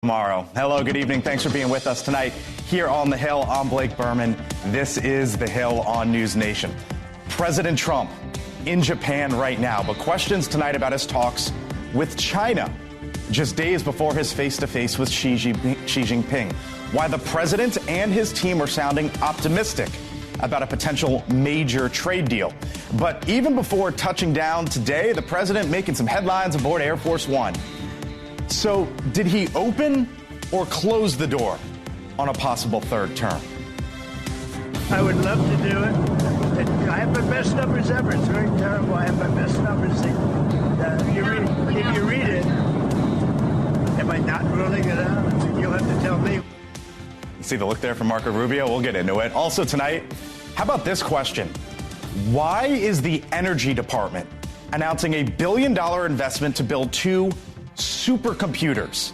Tomorrow. Hello, good evening. Thanks for being with us tonight here on The Hill. I'm Blake Berman. This is The Hill on NewsNation. President Trump in Japan right now, but questions tonight about his talks with China just days before his face-to-face with Xi Jinping. Why the president and his team are sounding optimistic about a potential major trade deal. But even before touching down today, the president making some headlines aboard Air Force One. So, did he open or close the door on a possible third term? I would love to do it. I have my best numbers ever. It's very terrible. I have my best numbers. If you read it, am I not ruling it out? You'll have to tell me. You see the look there from Marco Rubio? We'll get into it. Also tonight, how about this question? Why is the Energy Department announcing a $1 billion investment to build two supercomputers?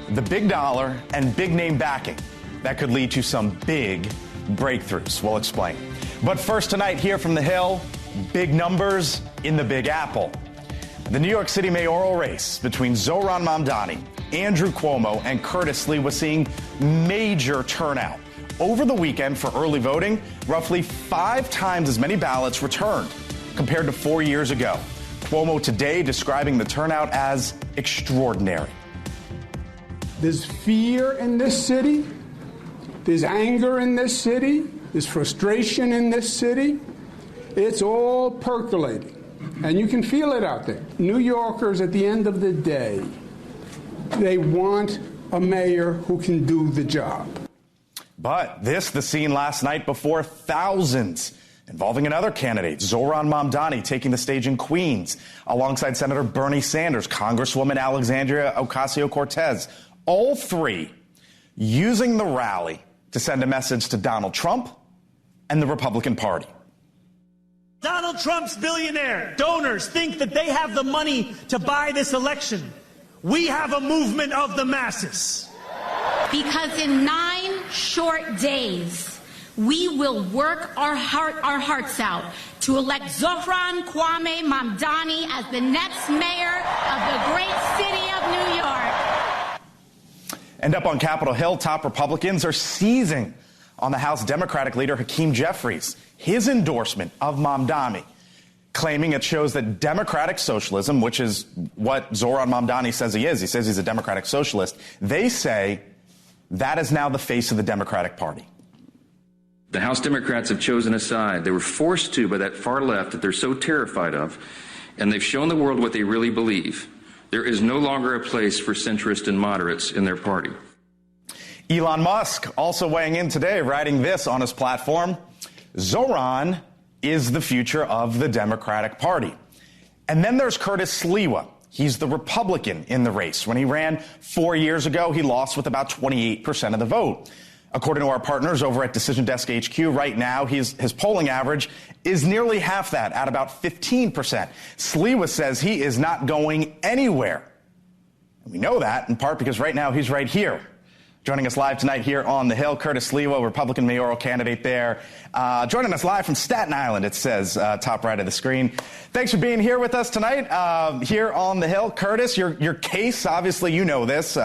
The big dollar and big name backing that could lead to some big breakthroughs. We'll explain. But first tonight, here from The Hill, big numbers in the Big Apple. The New York City mayoral race between Zohran Mamdani, Andrew Cuomo, and Curtis Lee was seeing major turnout. Over the weekend for early voting, roughly 5 times as many ballots returned compared to 4 years ago. Cuomo today describing the turnout as extraordinary. There's fear in this city. There's anger in this city. There's frustration in this city. It's all percolating. And you can feel it out there. New Yorkers, at the end of the day, they want a mayor who can do the job. But the scene last night before thousands involving another candidate, Zohran Mamdani, taking the stage in Queens alongside Senator Bernie Sanders, Congresswoman Alexandria Ocasio-Cortez, all three using the rally to send a message to Donald Trump and the Republican Party. Donald Trump's billionaire donors think that they have the money to buy this election. We have a movement of the masses. Because in 9 short days, we will work our hearts out to elect Zohran Kwame Mamdani as the next mayor of the great city of New York. And up on Capitol Hill, top Republicans are seizing on the House Democratic leader Hakeem Jeffries, his endorsement of Mamdani, claiming it shows that democratic socialism, which is what Zohran Mamdani says he is, he says he's a democratic socialist, they say that is now the face of the Democratic Party. The House Democrats have chosen a side. They were forced to by that far left that they're so terrified of, and they've shown the world what they really believe. There is no longer a place for centrists and moderates in their party. Elon Musk also weighing in today, writing this on his platform: Zohran is the future of the Democratic Party. And then there's Curtis Lee. He's the Republican in the race. When he ran 4 years ago, he lost with about 28% of the vote. According to our partners over at Decision Desk HQ, right now, his polling average is nearly half that, at about 15%. Sliwa says he is not going anywhere. And we know that in part because right now he's right here. Joining us live tonight here on The Hill, Curtis Sliwa, Republican mayoral candidate there. Joining us live from Staten Island, it says, top right of the screen. Thanks for being here with us tonight here on The Hill. Curtis, your case, obviously you know this.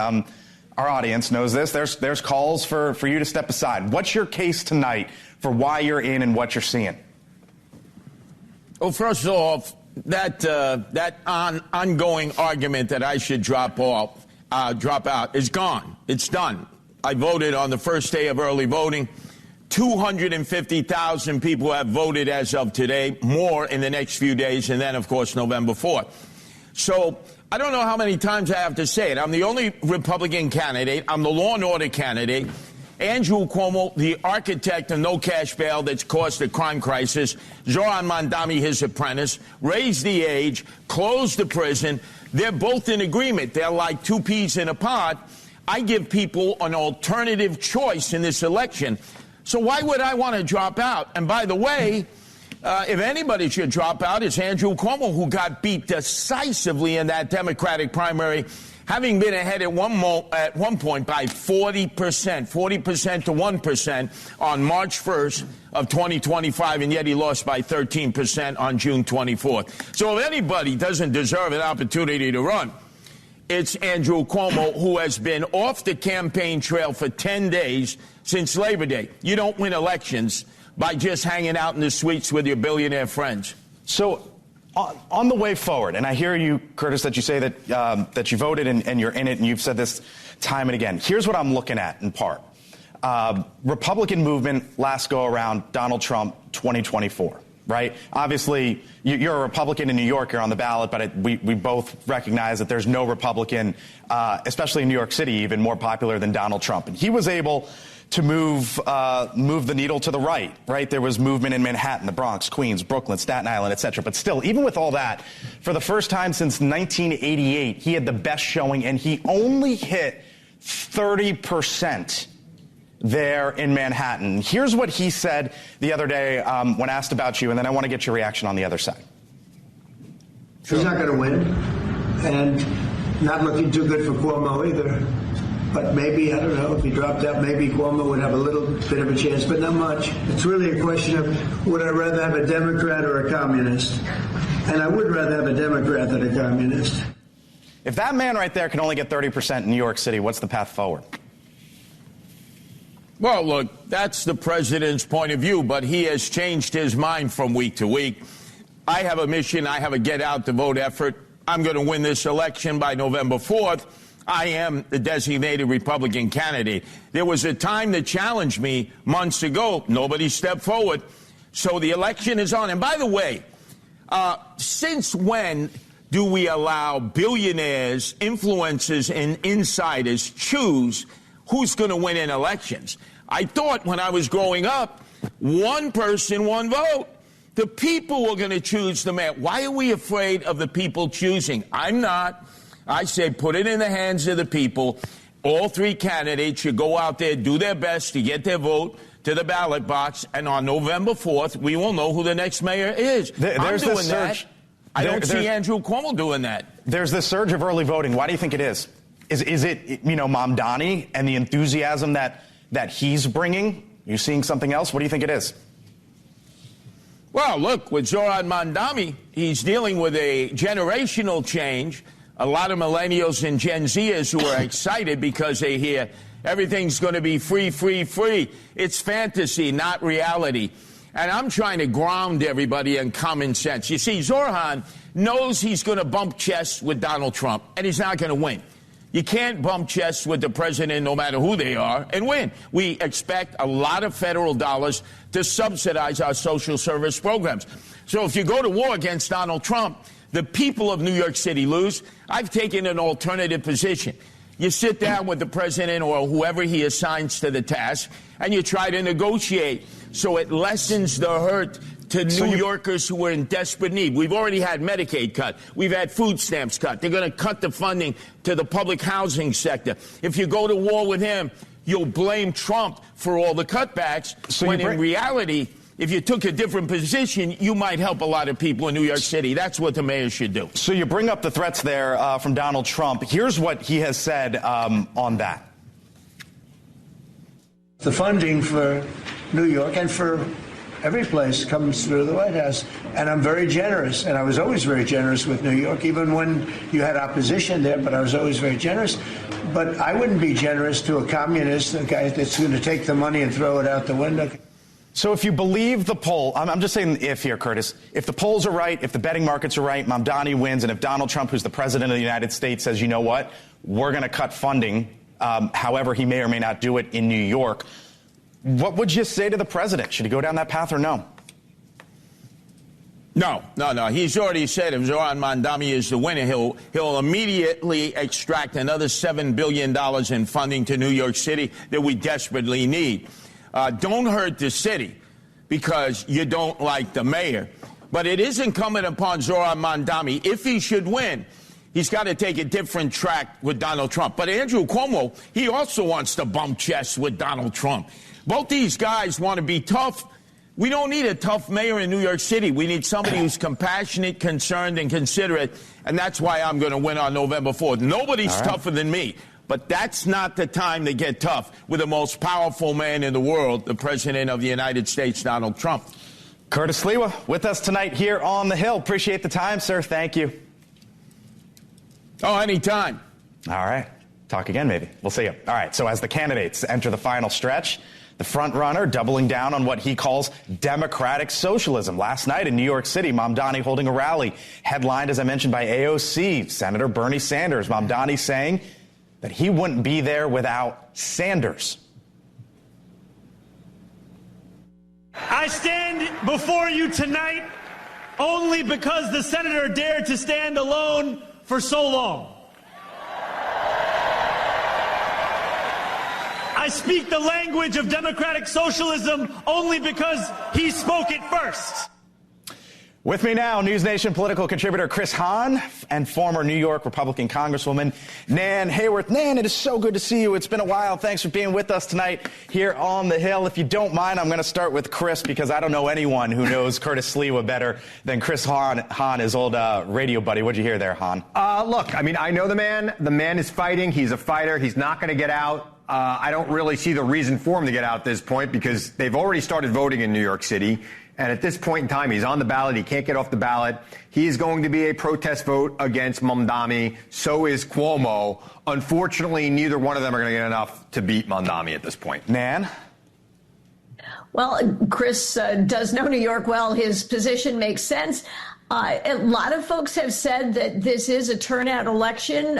Our audience knows this. There's calls for you to step aside. What's your case tonight for why you're in and what you're seeing? Well, first off, that ongoing argument that I should drop out is gone. It's done. I voted on the first day of early voting. 250,000 people have voted as of today, more in the next few days, and then, of course, November 4th. So I don't know how many times I have to say it. I'm the only Republican candidate. I'm the law and order candidate. Andrew Cuomo, the architect of no cash bail that's caused the crime crisis. Zohran Mamdani, his apprentice, raised the age, closed the prison. They're both in agreement. They're like two peas in a pod. I give people an alternative choice in this election. So why would I want to drop out? And by the way, if anybody should drop out, it's Andrew Cuomo, who got beat decisively in that Democratic primary, having been ahead at one point by 40% to 1% on March 1st of 2025, and yet he lost by 13% on June 24th. So if anybody doesn't deserve an opportunity to run, it's Andrew Cuomo, who has been off the campaign trail for 10 days since Labor Day. You don't win elections by just hanging out in the suites with your billionaire friends. So on the way forward, and I hear you, Curtis, that you say that that you voted and you're in it, and you've said this time and again. Here's what I'm looking at in part. Republican movement last go around, Donald Trump 2024. Right? Obviously, you're a Republican in New York. You're on the ballot, but we both recognize that there's no Republican, especially in New York City, even more popular than Donald Trump. And he was able to move the needle to the right. Right? There was movement in Manhattan, the Bronx, Queens, Brooklyn, Staten Island, et cetera. But still, even with all that, for the first time since 1988, he had the best showing, and he only hit 30% there in Manhattan. Here's what he said the other day when asked about you, and then I want to get your reaction on the other side. He's not going to win, and not looking too good for Cuomo either. But maybe, I don't know, if he dropped out, maybe Cuomo would have a little bit of a chance, but not much. It's really a question of, would I rather have a Democrat or a communist? And I would rather have a Democrat than a communist. If that man right there can only get 30% in New York City, what's the path forward? Well, look, that's the president's point of view, but he has changed his mind from week to week. I have a mission. I have a get-out-the-vote effort. I'm going to win this election by November 4th. I am the designated Republican candidate. There was a time to challenge me months ago. Nobody stepped forward. So the election is on. And by the way, since when do we allow billionaires, influencers, and insiders choose who's going to win in elections? I thought when I was growing up, one person, one vote. The people were going to choose the man. Why are we afraid of the people choosing? I'm not. I say put it in the hands of the people. All three candidates should go out there, do their best to get their vote to the ballot box, and on November 4th, we will know who the next mayor is. There's I'm doing this that. surge. I don't see Andrew Cuomo doing that. There's this surge of early voting. Why do you think it is? Is it, Mamdani and the enthusiasm that he's bringing? You seeing something else? What do you think it is? Well, look, with Zohran Mamdani, he's dealing with a generational change. A lot of millennials and Gen Zers who are excited because they hear everything's going to be free, free, free. It's fantasy, not reality. And I'm trying to ground everybody in common sense. You see, Zohran knows he's going to bump chests with Donald Trump, and he's not going to win. You can't bump chests with the president, no matter who they are, and win. We expect a lot of federal dollars to subsidize our social service programs. So if you go to war against Donald Trump, the people of New York City lose. I've taken an alternative position. You sit down with the president or whoever he assigns to the task, and you try to negotiate so it lessens the hurt to New Yorkers who are in desperate need. We've already had Medicaid cut. We've had food stamps cut. They're going to cut the funding to the public housing sector. If you go to war with him, you'll blame Trump for all the cutbacks, when in reality, if you took a different position, you might help a lot of people in New York City. That's what the mayor should do. So you bring up the threats there from Donald Trump. Here's what he has said on that. The funding for New York and for every place comes through the White House. And I'm very generous. And I was always very generous with New York, even when you had opposition there, but I was always very generous. But I wouldn't be generous to a communist, a guy that's going to take the money and throw it out the window. So if you believe the poll, I'm just saying if here, Curtis, if the polls are right, if the betting markets are right, Mamdani wins, and if Donald Trump, who's the president of the United States, says, you know what, we're going to cut funding, however he may or may not do it in New York, what would you say to the president? Should he go down that path or no? No. He's already said if Zohran Mamdani is the winner, he'll immediately extract another $7 billion in funding to New York City that we desperately need. Don't hurt the city because you don't like the mayor. But it is incumbent upon Zohran Mamdani, if he should win, he's got to take a different track with Donald Trump. But Andrew Cuomo, he also wants to bump chests with Donald Trump. Both these guys want to be tough. We don't need a tough mayor in New York City. We need somebody who's compassionate, concerned, and considerate. And that's why I'm going to win on November 4th. Nobody's tougher than me. But that's not the time to get tough with the most powerful man in the world, the President of the United States, Donald Trump. Curtis Sliwa with us tonight here on the Hill. Appreciate the time, sir. Thank you. Oh, anytime. All right. Talk again, maybe. We'll see you. All right. So as the candidates enter the final stretch, the front runner doubling down on what he calls democratic socialism. Last night in New York City, Mamdani holding a rally headlined, as I mentioned, by AOC, Senator Bernie Sanders. Mamdani saying that he wouldn't be there without Sanders. I stand before you tonight only because the senator dared to stand alone for so long. I speak the language of democratic socialism only because he spoke it first. With me now, NewsNation political contributor Chris Hahn and former New York Republican Congresswoman Nan Hayworth. Nan, it is so good to see you. It's been a while. Thanks for being with us tonight here on the Hill. If you don't mind, I'm going to start with Chris because I don't know anyone who knows Curtis Sliwa better than Chris Hahn, his old radio buddy. What'd you hear there, Hahn? Look, I mean, I know the man. The man is fighting. He's a fighter. He's not going to get out. I don't really see the reason for him to get out at this point because they've already started voting in New York City. And at this point in time, he's on the ballot. He can't get off the ballot. He's going to be a protest vote against Mamdani. So is Cuomo. Unfortunately, neither one of them are going to get enough to beat Mamdani at this point. Nan? Well, Chris does know New York well. His position makes sense. A lot of folks have said that this is a turnout election.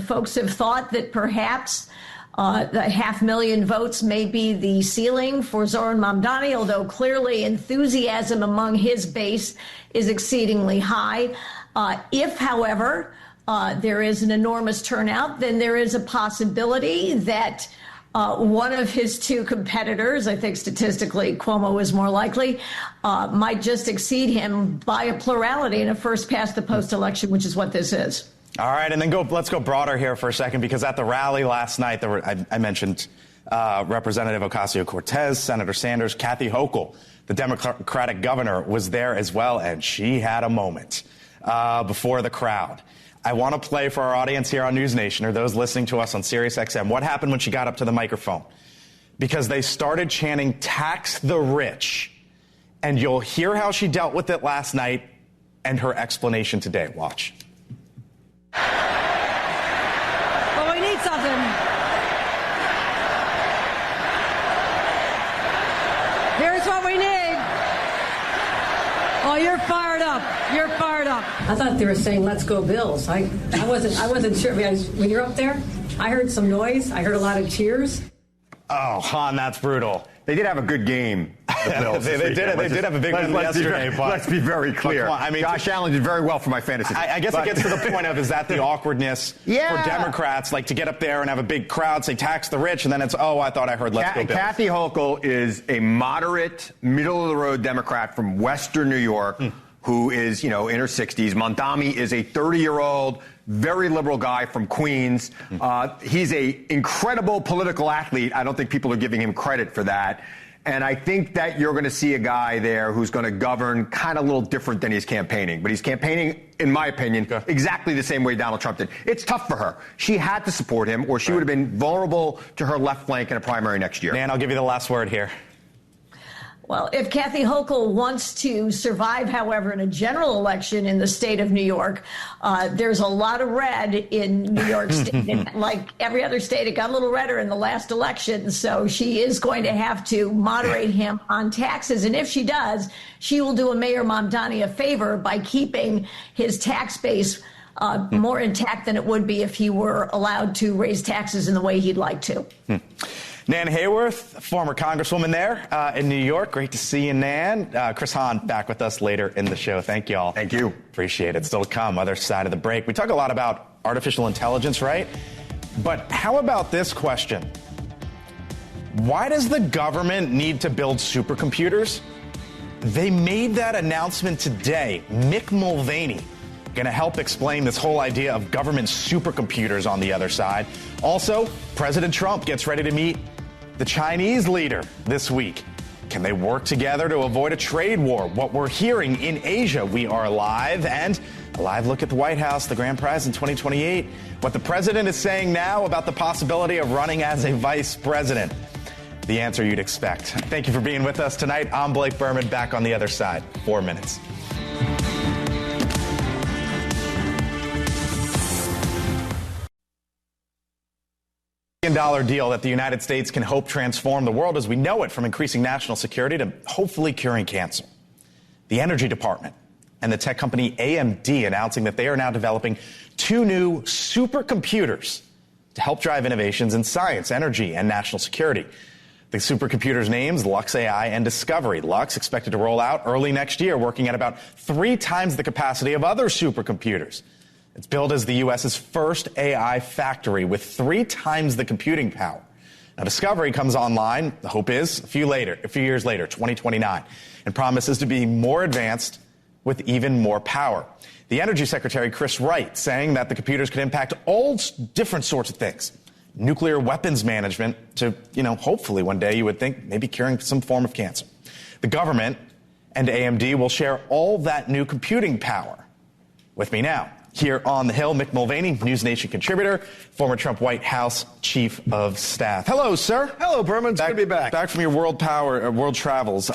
Folks have thought that perhaps the 500,000 votes may be the ceiling for Zoran Mamdani, although clearly enthusiasm among his base is exceedingly high. If, however, there is an enormous turnout, then there is a possibility that one of his two competitors, I think statistically Cuomo is more likely, might just exceed him by a plurality in a first past the post election, which is what this is. All right, and then let's go broader here for a second, because at the rally last night, I mentioned Representative Ocasio-Cortez, Senator Sanders, Kathy Hochul, the Democratic governor, was there as well, and she had a moment before the crowd. I want to play for our audience here on NewsNation, or those listening to us on SiriusXM, what happened when she got up to the microphone. Because they started chanting, "Tax the rich." And you'll hear how she dealt with it last night and her explanation today. Watch. Well, we need something. Here's what we need. Oh, you're fired up. You're fired up. I thought they were saying, "Let's go Bills." I wasn't sure. When you're up there, I heard some noise. I heard a lot of cheers. Oh, Hahn, that's brutal. They did have a good game. The Bills they did have a big win yesterday. Let's be very clear. I mean, Josh Allen did very well for my fantasy. I guess it gets to the point of, is that the awkwardness for Democrats, like to get up there and have a big crowd say tax the rich, and then it's, oh, I thought I heard let's go Bills. Kathy Hochul is a moderate, middle-of-the-road Democrat from Western New York who is, in her 60s. Mamdani is a 30-year-old, very liberal guy from Queens. He's a incredible political athlete. I don't think people are giving him credit for that. And I think that you're going to see a guy there who's going to govern kind of a little different than he's campaigning. But he's campaigning, in my opinion, exactly the same way Donald Trump did. It's tough for her. She had to support him, or she would have been vulnerable to her left flank in a primary next year. Dan, I'll give you the last word here. Well, if Kathy Hochul wants to survive, however, in a general election in the state of New York, there's a lot of red in New York State. Like every other state, it got a little redder in the last election. So she is going to have to moderate him on taxes. And if she does, she will do a Mayor Mamdani a favor by keeping his tax base more intact than it would be if he were allowed to raise taxes in the way he'd like to. Nan Hayworth, former Congresswoman there in New York. Great to see you, Nan. Chris Hahn back with us later in the show. Thank you all. Thank you. Appreciate it. Still to come, other side of the break. We talk a lot about artificial intelligence, right? But how about this question? Why does the government need to build supercomputers? They made that announcement today. Mick Mulvaney going to help explain this whole idea of government supercomputers on the other side. Also, President Trump gets ready to meet the Chinese leader this week. Can they work together to avoid a trade war? What we're hearing in Asia, we are live, and a live look at the White House, the grand prize in 2028. What the president is saying now about the possibility of running as a vice president. The answer you'd expect. Thank you for being with us tonight. I'm Blake Berman, back on the other side. 4 minutes. Dollar deal that the United States can hope transform the world as we know it, from increasing national security to hopefully curing cancer. The Energy Department and the tech company AMD announcing that they are now developing 2 new supercomputers to help drive innovations in science, energy, and national security. The supercomputers' names, Lux AI and Discovery. Lux expected to roll out early next year, working at about 3 times the capacity of other supercomputers. It's billed as the U.S.'s first AI factory with 3 times the computing power. Now, Discovery comes online, the hope is, a few years later, 2029, and promises to be more advanced with even more power. The Energy Secretary, Chris Wright, saying that the computers could impact all different sorts of things. Nuclear weapons management to, hopefully one day you would think maybe curing some form of cancer. The government and AMD will share all that new computing power. With me now, here on the Hill, Mick Mulvaney, NewsNation contributor, former Trump White House chief of staff. Hello, sir. Hello, Berman. It's good to be back. Back from your world travels.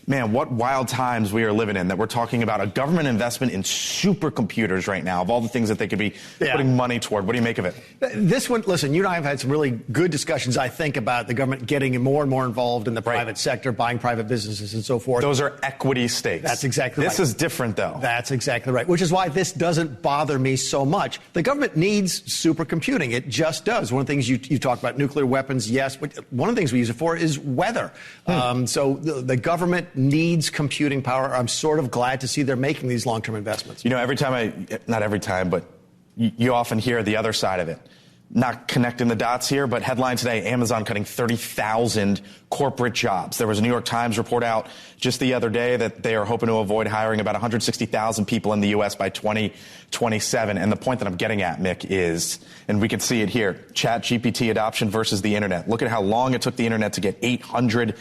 Man, what wild times we are living in that we're talking about a government investment in supercomputers right now, of all the things that they could be putting money toward. What do you make of it? This one, listen, you and I have had some really good discussions, I think, about the government getting more and more involved in the private sector, buying private businesses and so forth. Those are equity stakes. That's exactly right. This is different, though. That's exactly right, which is why this doesn't bother me so much. The government needs supercomputing. It just does. One of the things you talk about, nuclear weapons, yes, but one of the things we use it for is weather. So the government needs computing power. I'm sort of glad to see they're making these long-term investments. Every time not every time, but you often hear the other side of it. Not connecting the dots here, but headline today, Amazon cutting 30,000 corporate jobs. There was a New York Times report out just the other day that they are hoping to avoid hiring about 160,000 people in the U.S. by 2027. And the point that I'm getting at, Mick, is, and we can see it here, ChatGPT adoption versus the internet. Look at how long it took the internet to get 800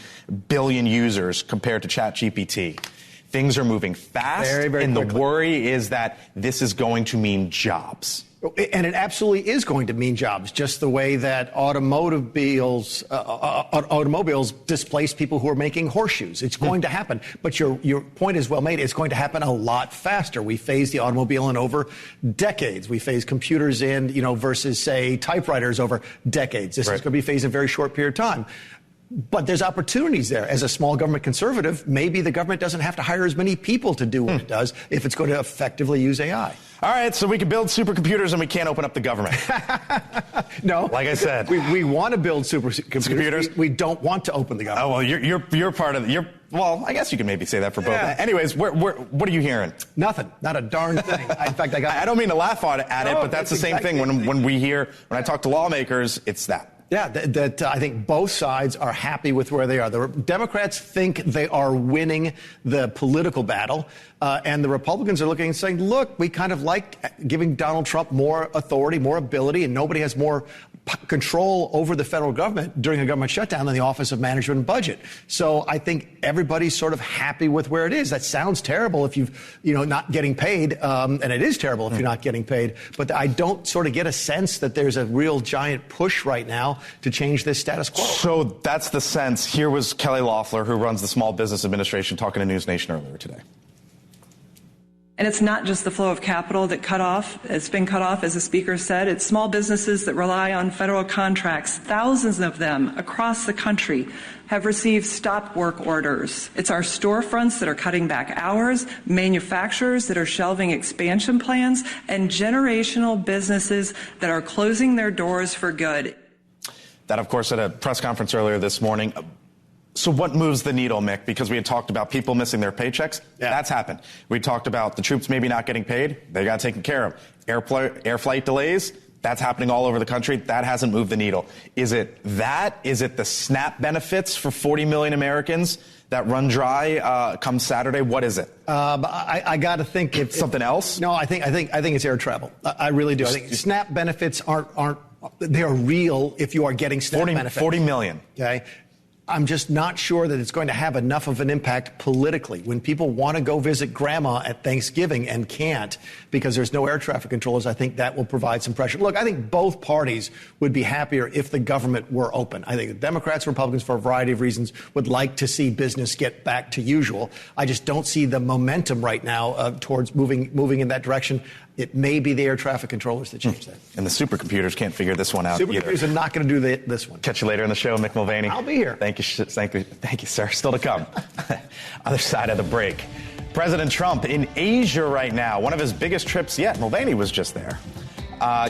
billion users compared to ChatGPT. Things are moving fast, very, very and quickly. The worry is that this is going to mean jobs. And it absolutely is going to mean jobs, just the way that automobiles displace people who are making horseshoes. It's going to happen. But your point is well made. It's going to happen a lot faster. We phased the automobile in over decades. We phased computers in, versus, say, typewriters over decades. This is going to be phased in a very short period of time. But there's opportunities there. As a small government conservative, maybe the government doesn't have to hire as many people to do what it does if it's going to effectively use AI. All right, so we can build supercomputers and we can't open up the government. No. Like I said. We want to build supercomputers. We don't want to open the government. Oh, well, you're part of it. Well, I guess you can maybe say that for both. Yeah. Anyways, what are you hearing? Nothing. Not a darn thing. In fact, I don't mean to laugh at it, but that's the same thing. When I talk to lawmakers, it's that. Yeah, that I think both sides are happy with where they are. The Democrats think they are winning the political battle, and the Republicans are looking and saying, look, we kind of like giving Donald Trump more authority, more ability, and nobody has more control over the federal government during a government shutdown than the Office of Management and Budget. So I think everybody's sort of happy with where it is. That sounds terrible if you've, not getting paid, and it is terrible if you're not getting paid. But I don't sort of get a sense that there's a real giant push right now to change this status quo. So that's the sense. Here was Kelly Loeffler, who runs the Small Business Administration, talking to NewsNation earlier today. And it's not just the flow of capital that it's been cut off, as the speaker said. It's small businesses that rely on federal contracts. Thousands of them across the country have received stop work orders. It's our storefronts that are cutting back hours, manufacturers that are shelving expansion plans, and generational businesses that are closing their doors for good. That, of course, at a press conference earlier this morning. So what moves the needle, Mick? Because we had talked about people missing their paychecks. Yeah. That's happened. We talked about the troops maybe not getting paid. They got taken care of. Air flight delays. That's happening all over the country. That hasn't moved the needle. Is it that? Is it the SNAP benefits for 40 million Americans that run dry come Saturday? What is it? I got to think it's something else. No, I think it's air travel. I really do. I think SNAP benefits aren't they are real if you are getting SNAP benefits. 40 million. Okay. I'm just not sure that it's going to have enough of an impact politically. When people want to go visit grandma at Thanksgiving and can't because there's no air traffic controllers, I think that will provide some pressure. Look, I think both parties would be happier if the government were open. I think the Democrats and Republicans, for a variety of reasons, would like to see business get back to usual. I just don't see the momentum right now towards moving in that direction. It may be the air traffic controllers that change that. And the supercomputers can't figure this one out either. Supercomputers are not going to do this one. Catch you later in the show, Mick Mulvaney. I'll be here. Thank you, sir. Still to come. Other side of the break. President Trump in Asia right now, one of his biggest trips yet. Mulvaney was just there.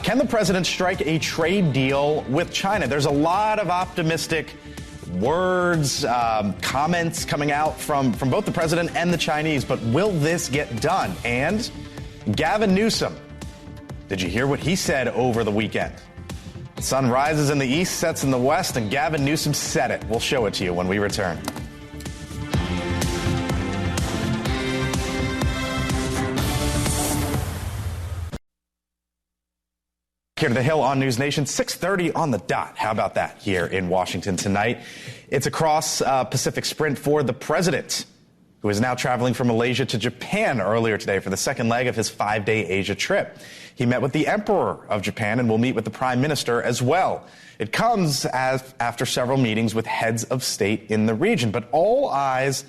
Can the president strike a trade deal with China? There's a lot of optimistic words, comments coming out from both the president and the Chinese, but will this get done? And Gavin Newsom, did you hear what he said over the weekend? The sun rises in the east, sets in the west, and Gavin Newsom said it. We'll show it to you when we return. Here to the Hill on NewsNation, 6:30 on the dot. How about that here in Washington tonight? It's a cross-Pacific sprint for the president, who is now traveling from Malaysia to Japan earlier today for the second leg of his 5-day Asia trip. He met with the Emperor of Japan and will meet with the Prime Minister as well. It comes after several meetings with heads of state in the region, but all eyes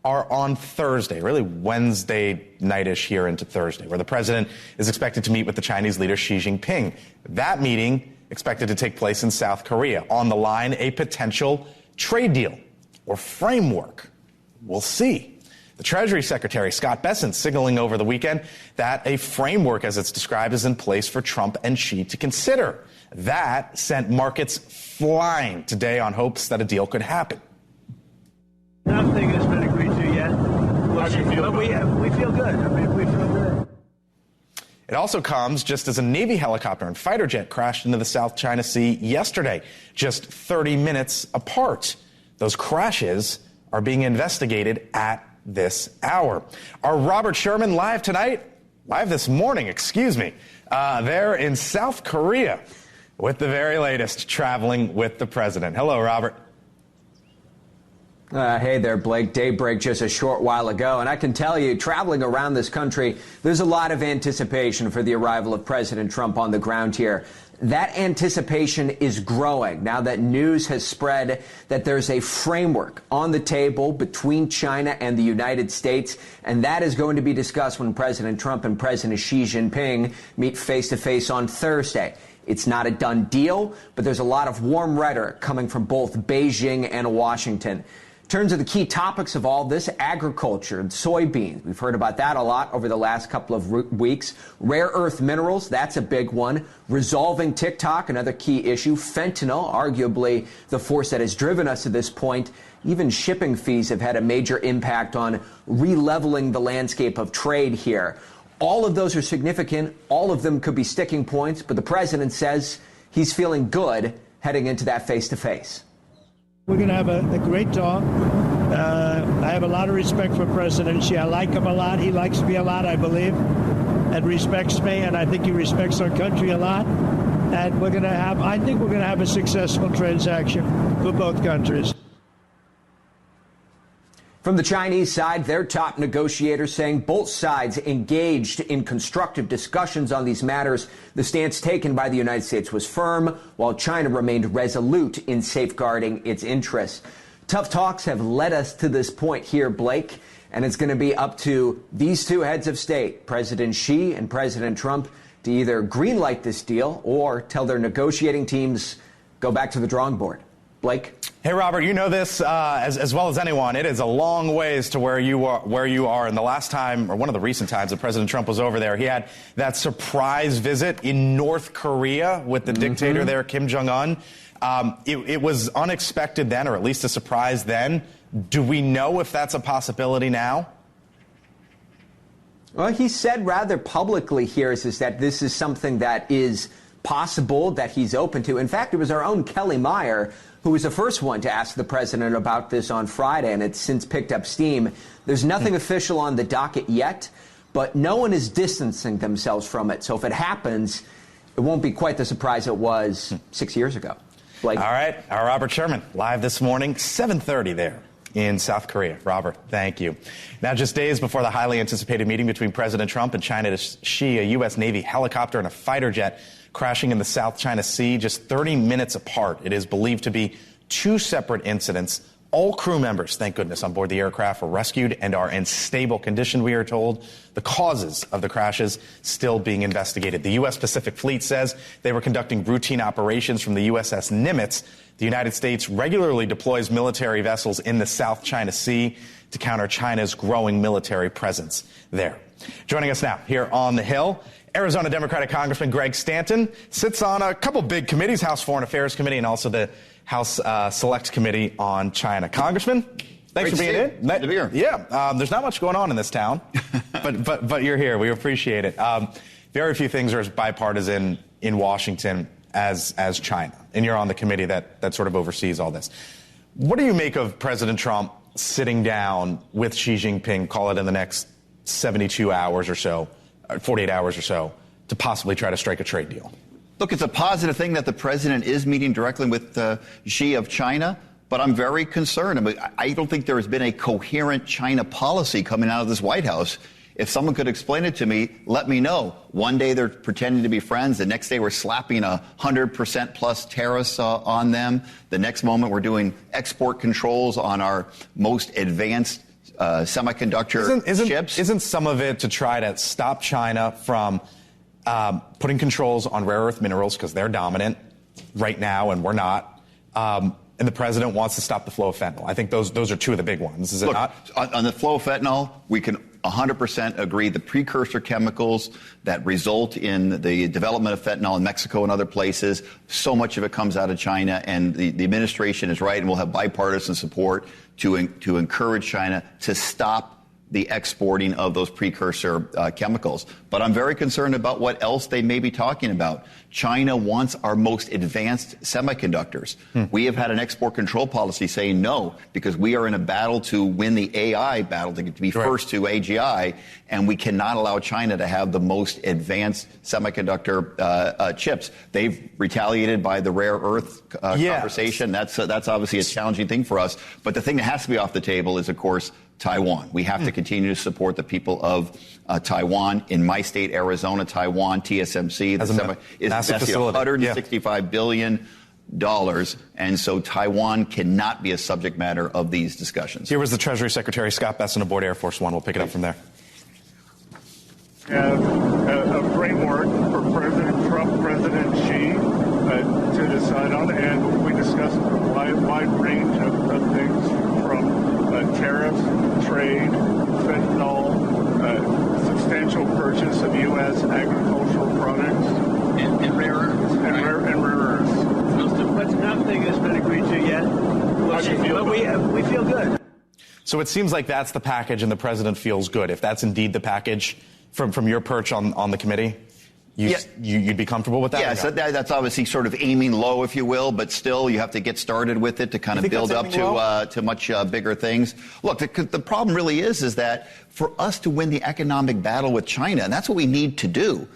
are on Thursday, really Wednesday night-ish here into Thursday, where the president is expected to meet with the Chinese leader Xi Jinping. That meeting expected to take place in South Korea. On the line, a potential trade deal or framework. We'll see. The Treasury Secretary, Scott Bessent, signaling over the weekend that a framework, as it's described, is in place for Trump and Xi to consider. That sent markets flying today on hopes that a deal could happen. Nothing has been agreed to yet. How do you feel? But we feel good. I mean, we feel good. It also comes just as a Navy helicopter and fighter jet crashed into the South China Sea yesterday, just 30 minutes apart. Those crashes are being investigated at this hour. Our Robert Sherman live this morning, there in South Korea with the very latest, traveling with the president. Hello, Robert. Hey there, Blake. Daybreak just a short while ago, and I can tell you, traveling around this country, there's a lot of anticipation for the arrival of President Trump on the ground here. That anticipation is growing now that news has spread that there's a framework on the table between China and the United States, and that is going to be discussed when President Trump and President Xi Jinping meet face-to-face on Thursday. It's not a done deal, but there's a lot of warm rhetoric coming from both Beijing and Washington. In terms of the key topics of all this, agriculture and soybeans. We've heard about that a lot over the last couple of weeks. Rare earth minerals, that's a big one. Resolving TikTok, another key issue. Fentanyl, arguably the force that has driven us to this point. Even shipping fees have had a major impact on re-leveling the landscape of trade here. All of those are significant. All of them could be sticking points, but the president says he's feeling good heading into that face-to-face. We're going to have a great talk. I have a lot of respect for President Xi. I like him a lot. He likes me a lot, I believe, and respects me, and I think he respects our country a lot. And I think we're going to have a successful transaction for both countries. From the Chinese side, their top negotiators saying both sides engaged in constructive discussions on these matters. The stance taken by the United States was firm, while China remained resolute in safeguarding its interests. Tough talks have led us to this point here, Blake, and it's going to be up to these two heads of state, President Xi and President Trump, to either greenlight this deal or tell their negotiating teams, go back to the drawing board. Blake? Hey, Robert, you know this as well as anyone. It is a long ways to where you are. And the last time, or one of the recent times that President Trump was over there, he had that surprise visit in North Korea with the dictator there, Kim Jong-un. It was unexpected then, or at least a surprise then. Do we know if that's a possibility now? Well, he said rather publicly here is that this is something that is possible, that he's open to. In fact, it was our own Kelly Meyer who was the first one to ask the president about this on Friday, and it's since picked up steam. There's nothing official on the docket yet, but no one is distancing themselves from it. So if it happens, it won't be quite the surprise it was 6 years ago. Blake? All right. Our Robert Sherman, live this morning, 7:30 there in South Korea. Robert, thank you. Now, just days before the highly anticipated meeting between President Trump and China's Xi, a U.S. Navy helicopter and a fighter jet crashing in the South China Sea just 30 minutes apart. It is believed to be two separate incidents, All crew members, thank goodness, on board the aircraft were rescued and are in stable condition, we are told. The causes of the crashes still being investigated. The U.S. Pacific Fleet says they were conducting routine operations from the USS Nimitz. The United States regularly deploys military vessels in the South China Sea to counter China's growing military presence there. Joining us now here on the Hill, Arizona Democratic Congressman Greg Stanton sits on a couple big committees, House Foreign Affairs Committee and also the House Select Committee on China. Congressman, thanks for being in. Good to be here. Yeah, there's not much going on in this town, but you're here. We appreciate it. Very few things are as bipartisan in Washington as China, and you're on the committee that sort of oversees all this. What do you make of President Trump sitting down with Xi Jinping, call it in the next 72 hours or so, 48 hours or so, to possibly try to strike a trade deal? Look, it's a positive thing that the president is meeting directly with Xi of China, but I'm very concerned. I mean, I don't think there has been a coherent China policy coming out of this White House. If someone could explain it to me, let me know. One day they're pretending to be friends. The next day we're slapping 100% plus tariffs on them. The next moment we're doing export controls on our most advanced semiconductor chips. Isn't some of it to try to stop China from putting controls on rare earth minerals because they're dominant right now and we're not? And the president wants to stop the flow of fentanyl. I think those are two of the big ones, is it not? On the flow of fentanyl, we can 100% agree the precursor chemicals that result in the development of fentanyl in Mexico and other places, so much of it comes out of China, and the administration is right, and we'll have bipartisan support to encourage China to stop the exporting of those precursor chemicals. But I'm very concerned about what else they may be talking about. China wants our most advanced semiconductors. We have had an export control policy saying no, because we are in a battle to win the AI battle, to be first to AGI, and we cannot allow China to have the most advanced semiconductor chips. They've retaliated by the rare earth conversation. That's obviously a challenging thing for us. But the thing that has to be off the table is, of course, Taiwan. We have to continue to support the people of Taiwan. In my state, Arizona, Taiwan, TSMC, is investing $165 billion. And so Taiwan cannot be a subject matter of these discussions. Here was the Treasury Secretary Scott Bessent aboard Air Force One. We'll pick it up from there. Have a framework for President Trump, President Xi to decide on, and we discussed a wide range of things from tariffs, trade, fentanyl, substantial purchase of U.S. agricultural products. And rare earths. And rare earths. But nothing has been agreed to yet. We feel good. So it seems like that's the package and the president feels good. If that's indeed the package from your perch on the committee, you'd be comfortable with that? Yeah, so that's obviously sort of aiming low, if you will, but still you have to get started with it to kind of build up to much bigger things. Look, the problem really is that for us to win the economic battle with China, and that's what we need to do,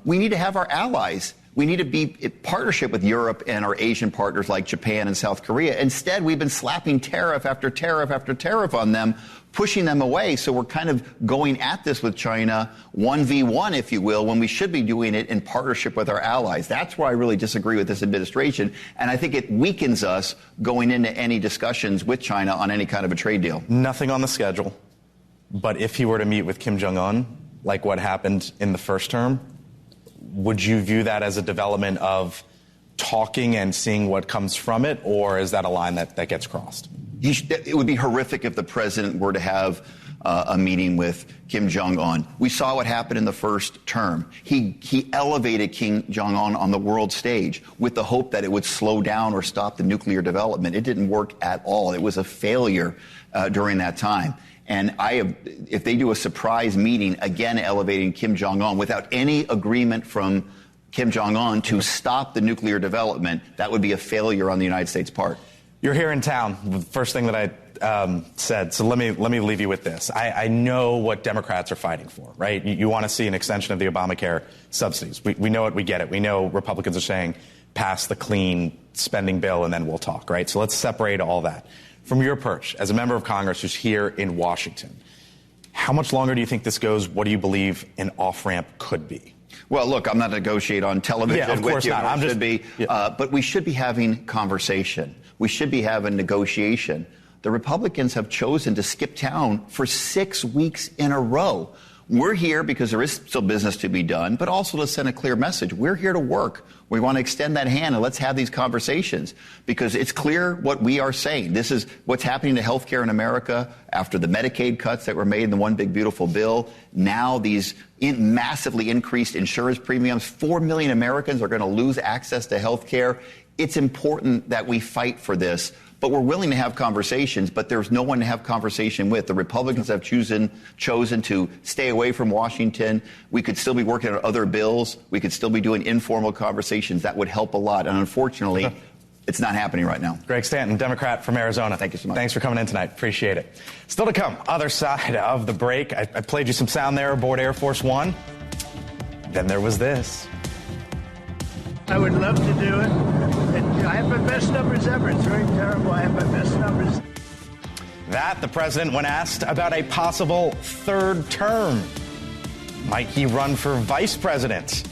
we need to have our allies. We need to be in partnership with Europe and our Asian partners like Japan and South Korea. Instead, we've been slapping tariff after tariff after tariff on them, pushing them away. So we're kind of going at this with China 1v1, if you will, when we should be doing it in partnership with our allies. That's where I really disagree with this administration. And I think it weakens us going into any discussions with China on any kind of a trade deal. Nothing on the schedule. But if he were to meet with Kim Jong-un, like what happened in the first term, would you view that as a development of talking and seeing what comes from it, or is that a line that gets crossed? It would be horrific if the president were to have a meeting with Kim Jong-un. We saw what happened in the first term. He elevated Kim Jong-un on the world stage with the hope that it would slow down or stop the nuclear development. It didn't work at all. It was a failure during that time. And if they do a surprise meeting, again elevating Kim Jong-un without any agreement from Kim Jong-un to stop the nuclear development, that would be a failure on the United States' part. You're here in town. The first thing that I said, so let me leave you with this. I know what Democrats are fighting for, right? You want to see an extension of the Obamacare subsidies. We know it, we get it. We know Republicans are saying pass the clean spending bill and then we'll talk, right? So let's separate all that. From your perch, as a member of Congress who's here in Washington, how much longer do you think this goes? What do you believe an off-ramp could be? Well, look, I'm not negotiating on television of course with you. Not. I'm just, but we should be having conversation. We should be having negotiation. The Republicans have chosen to skip town for 6 weeks in a row. We're here because there is still business to be done, but also to send a clear message. We're here to work. We want to extend that hand, and let's have these conversations because it's clear what we are saying. This is what's happening to health care in America after the Medicaid cuts that were made in the One Big Beautiful Bill. Now these massively increased insurance premiums. 4 million Americans are going to lose access to health care. It's important that we fight for this. But we're willing to have conversations, but there's no one to have conversation with. The Republicans have chosen to stay away from Washington. We could still be working on other bills. We could still be doing informal conversations. That would help a lot. And unfortunately, it's not happening right now. Greg Stanton, Democrat from Arizona. Thank you so much. Thanks for coming in tonight. Appreciate it. Still to come, other side of the break. I played you some sound there aboard Air Force One. Then there was this. I would love to do it. I have my best numbers ever. It's very terrible. I have my best numbers. That, the president, when asked about a possible third term. Might he run for vice president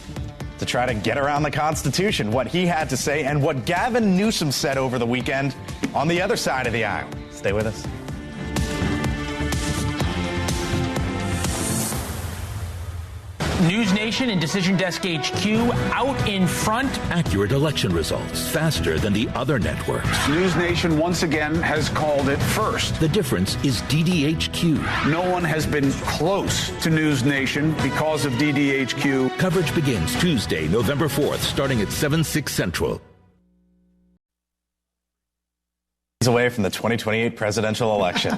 to try to get around the Constitution? What he had to say and what Gavin Newsom said over the weekend on the other side of the aisle. Stay with us. NewsNation and Decision Desk HQ out in front. Accurate election results faster than the other networks. NewsNation once again has called it first. The difference is DDHQ. No one has been close to NewsNation because of DDHQ. Coverage begins Tuesday, November 4th, starting at 7/6 Central. Away from the 2028 presidential election.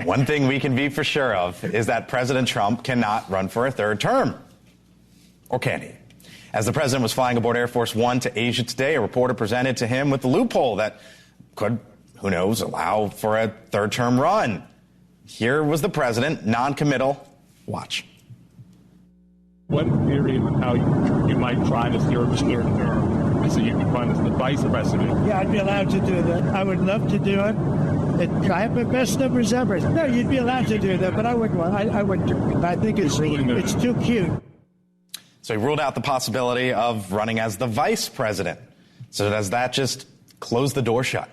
One thing we can be for sure of is that President Trump cannot run for a third term. Or can he? As the president was flying aboard Air Force One to Asia today, a reporter presented to him with the loophole that could, who knows, allow for a third term run. Here was the president, non-committal. Watch. One theory of how you might try to steer a third term. So you can run as the vice president. Yeah, I'd be allowed to do that. I would love to do it. I have my best numbers ever. No, you'd be allowed to do that, but I wouldn't. I wouldn't. I think it's too cute. So he ruled out the possibility of running as the vice president. So does that just close the door shut?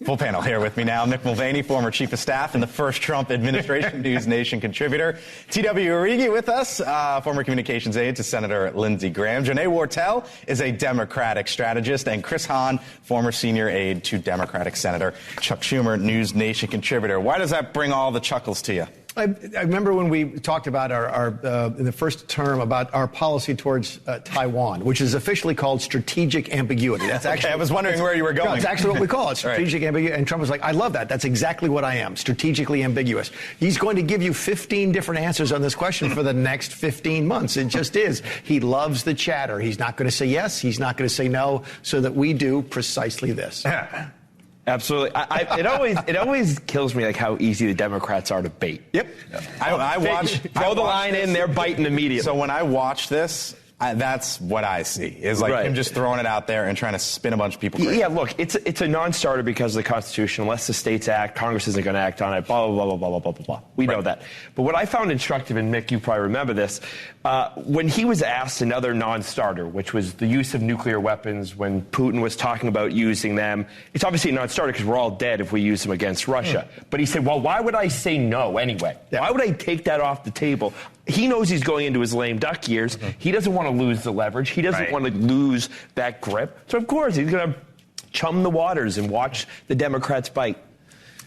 Full panel here with me now. Mick Mulvaney, former chief of staff in the first Trump administration, NewsNation contributor. T.W. Origi with us, former communications aide to Senator Lindsey Graham. Janae Wartel is a Democratic strategist. And Chris Hahn, former senior aide to Democratic Senator Chuck Schumer, NewsNation contributor. Why does that bring all the chuckles to you? I remember when we talked about our in the first term about our policy towards Taiwan, which is officially called strategic ambiguity. That's actually. Okay, I was wondering where you were going. No, it's actually what we call it, strategic ambiguity. And Trump was like, I love that. That's exactly what I am, strategically ambiguous. He's going to give you 15 different answers on this question for the next 15 months. It just is. He loves the chatter. He's not going to say yes. He's not going to say no, so that we do precisely this. Absolutely. It always kills me like how easy the Democrats are to bait. Yep. I watch. Throw the line in, they're biting immediately. So when I watch this, that's what I see, is like him just throwing it out there and trying to spin a bunch of people crazy. Yeah, look, it's a non-starter because of the Constitution. Unless the states act, Congress isn't going to act on it, blah, blah, blah, blah, blah, blah, blah, blah. We know that. But what I found instructive, and Mick, you probably remember this, when he was asked another non-starter, which was the use of nuclear weapons when Putin was talking about using them, it's obviously a non-starter because we're all dead if we use them against Russia. But he said, well, why would I say no anyway? Why would I take that off the table? He knows he's going into his lame duck years. He doesn't want to lose the leverage. He doesn't want to lose that grip. So, of course, he's going to chum the waters and watch the Democrats bite.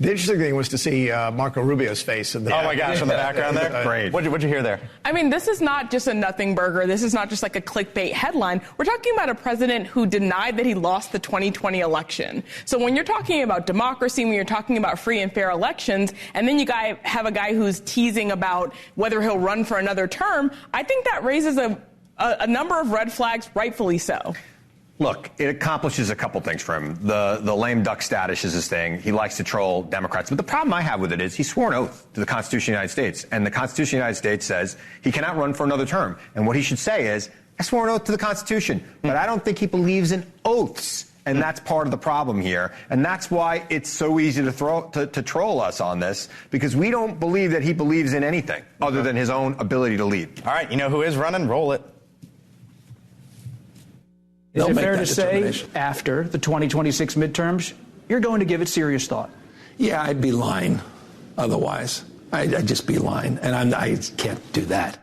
The interesting thing was to see Marco Rubio's face. In the oh, my gosh, in the background there? Great. What'd you hear there? I mean, this is not just a nothing burger. This is not just like a clickbait headline. We're talking about a president who denied that he lost the 2020 election. So when you're talking about democracy, when you're talking about free and fair elections, and then you have a guy who's teasing about whether he'll run for another term, I think that raises a number of red flags, rightfully so. Look, it accomplishes a couple things for him. The lame duck status is his thing. He likes to troll Democrats. But the problem I have with it is he swore an oath to the Constitution of the United States. And the Constitution of the United States says he cannot run for another term. And what he should say is, I swore an oath to the Constitution, but I don't think he believes in oaths. And that's part of the problem here. And that's why it's so easy to troll us on this, because we don't believe that he believes in anything other than his own ability to lead. All right, you know who is running? Roll it. Is it fair to say, after the 2026 midterms, you're going to give it serious thought? Yeah, I'd be lying otherwise. I'd just be lying, and I can't do that.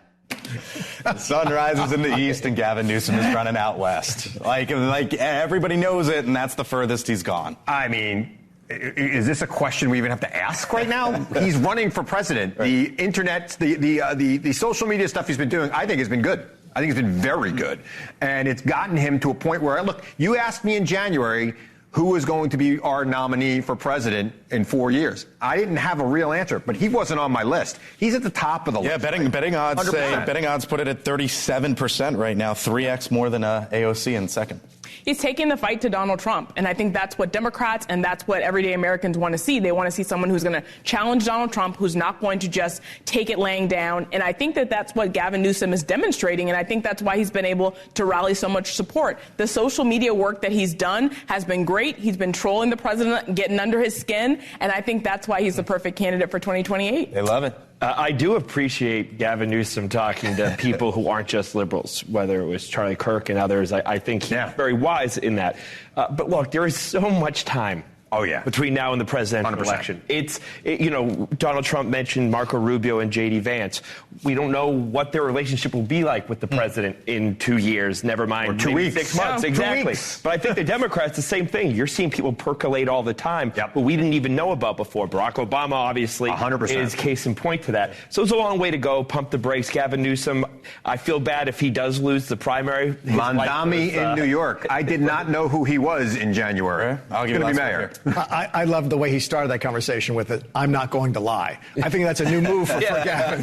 The sun rises in the east, and Gavin Newsom is running out west. Like everybody knows it, and that's the furthest he's gone. I mean, is this a question we even have to ask right now? He's running for president. Right. The internet, the social media stuff he's been doing, I think has been good. I think it's been very good. And it's gotten him to a point where, look, you asked me in January who was going to be our nominee for president in 4 years. I didn't have a real answer, but he wasn't on my list. He's at the top of the list. Yeah, betting odds put it at 37% right now, 3x more than AOC in second. He's taking the fight to Donald Trump, and I think that's what Democrats and that's what everyday Americans want to see. They want to see someone who's going to challenge Donald Trump, who's not going to just take it laying down. And I think that that's what Gavin Newsom is demonstrating, and I think that's why he's been able to rally so much support. The social media work that he's done has been great. He's been trolling the president, getting under his skin, and I think that's why he's the perfect candidate for 2028. They love it. I do appreciate Gavin Newsom talking to people who aren't just liberals, whether it was Charlie Kirk and others. I think he's very wise in that. But look, there is so much time. Oh, yeah. Between now and the presidential 100%. election. Donald Trump mentioned Marco Rubio and J.D. Vance. We don't know what their relationship will be like with the president in 2 years, never mind. Or 2 weeks. 6 months, Yeah, exactly. 2 weeks. But I think the Democrats, the same thing. You're seeing people percolate all the time, but we didn't even know about before. Barack Obama, obviously, 100%. is case in point to that. So it's a long way to go. Pump the brakes. Gavin Newsom, I feel bad if he does lose the primary. Mondami in New York. I did not know who he was in January. I'll He's give going to be you mayor. I love the way he started that conversation with it. I'm not going to lie. I think that's a new move for Gavin.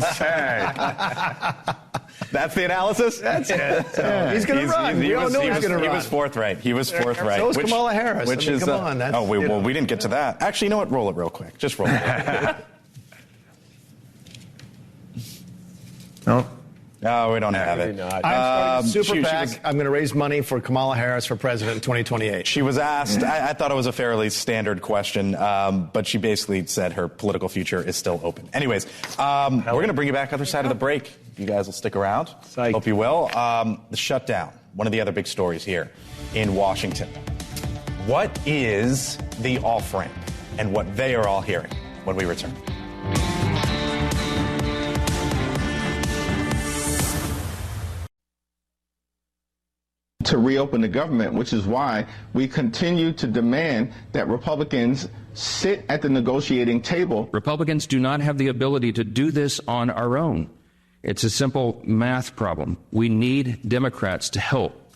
That's the analysis? That's it. So he's going to run. We all know he's going to run. He was forthright. So is Kamala Harris. Which come on. That's, we didn't get to that. Actually, you know what? Roll it real quick. Just roll it. No. No, we don't have it. I'm starting a super PAC. I'm going to raise money for Kamala Harris for president in 2028. She was asked, I thought it was a fairly standard question, but she basically said her political future is still open. Anyways, we're going to bring you back other side of the break. You guys will stick around. Hope you will. The shutdown, one of the other big stories here in Washington. What is the off-ramp and what they are all hearing when we return? To reopen the government, which is why we continue to demand that Republicans sit at the negotiating table. Republicans do not have the ability to do this on our own. It's a simple math problem. We need Democrats to help.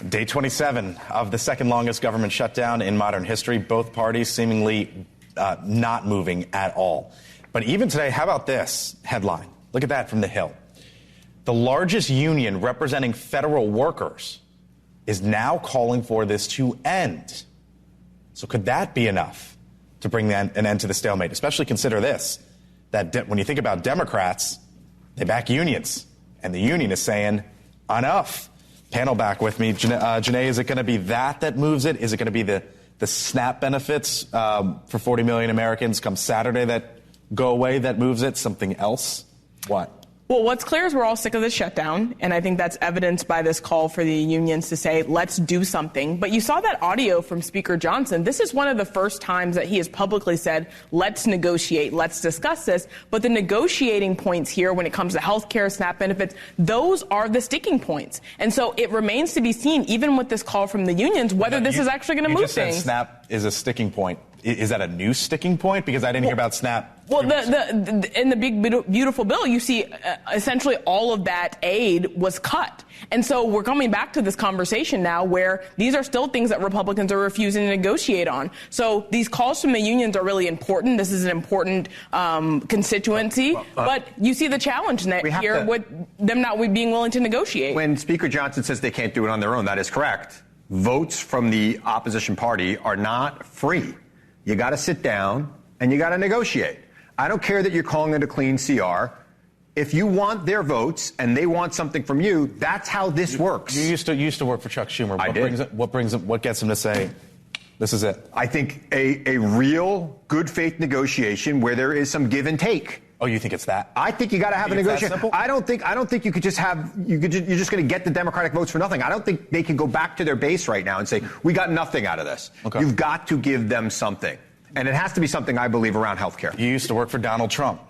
Day 27 of the second longest government shutdown in modern history. Both parties seemingly not moving at all. But even today, how about this headline? Look at that from The Hill. The largest union representing federal workers is now calling for this to end. So could that be enough to bring an end to the stalemate? Especially consider this, that when you think about Democrats, they back unions. And the union is saying, enough. Panel back with me. Janae, is it going to be that moves it? Is it going to be the SNAP benefits for 40 million Americans come Saturday that go away that moves it? Something else? What? Well, what's clear is we're all sick of this shutdown, and I think that's evidenced by this call for the unions to say, let's do something. But you saw that audio from Speaker Johnson. This is one of the first times that he has publicly said, let's negotiate, let's discuss this. But the negotiating points here when it comes to health care, SNAP benefits, those are the sticking points. And so it remains to be seen, even with this call from the unions, whether this is actually going to move things. You just said SNAP is a sticking point. Is that a new sticking point? Because I didn't hear about SNAP. Well, in the big, beautiful bill, you see essentially all of that aid was cut. And so we're coming back to this conversation now where these are still things that Republicans are refusing to negotiate on. So these calls from the unions are really important. This is an important constituency. But you see the challenge here with them not being willing to negotiate. When Speaker Johnson says they can't do it on their own, that is correct. Votes from the opposition party are not free. You got to sit down and you got to negotiate. I don't care that you're calling it a clean CR. if you want their votes and they want something from you, that's how this works. You used to work for Chuck Schumer. What gets him to say, this is it? I think a real good faith negotiation where there is some give and take. Oh, you think it's that? I think you got to have a negotiation. I don't think you could just have. You're just going to get the Democratic votes for nothing. I don't think they can go back to their base right now and say we got nothing out of this. Okay. You've got to give them something, and it has to be something, I believe, around health care. You used to work for Donald Trump.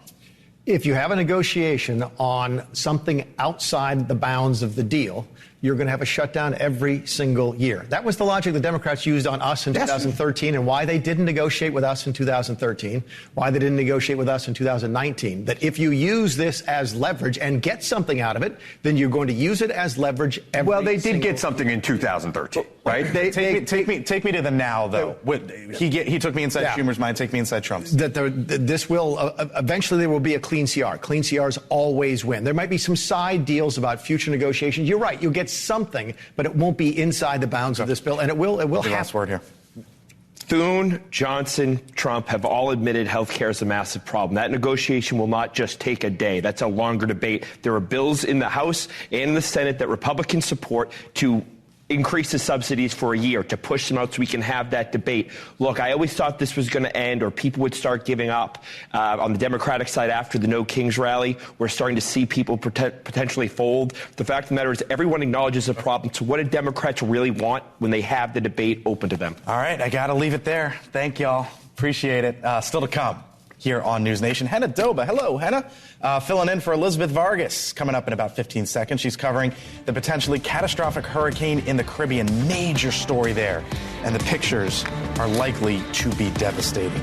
If you have a negotiation on something outside the bounds of the deal, you're going to have a shutdown every single year. That was the logic the Democrats used on us in 2013 and why they didn't negotiate with us in 2013, why they didn't negotiate with us in 2019. That if you use this as leverage and get something out of it, then you're going to use it as leverage every Well, they did get something in 2013, right? Take me to the now, though. He took me inside Schumer's mind. Take me inside Trump's. This will eventually there will be a clean CR. Clean CRs always win. There might be some side deals about future negotiations. You're right. You'll get something, but it won't be inside the bounds of this bill, and it will happen. Last word here. Thune, Johnson, Trump have all admitted health care is a massive problem. That negotiation will not just take a day. That's a longer debate. There are bills in the House and in the Senate that Republicans support to increase the subsidies for a year, to push them out so we can have that debate. Look, I always thought this was going to end or people would start giving up. On the Democratic side, after the No Kings rally, we're starting to see people potentially fold. The fact of the matter is everyone acknowledges the problem. So what do Democrats really want when they have the debate open to them? All right, I got to leave it there. Thank y'all. Appreciate it. Still to come here on News Nation. Henna Doba. Hello, Henna. Filling in for Elizabeth Vargas coming up in about 15 seconds. She's covering the potentially catastrophic hurricane in the Caribbean. Major story there. And the pictures are likely to be devastating.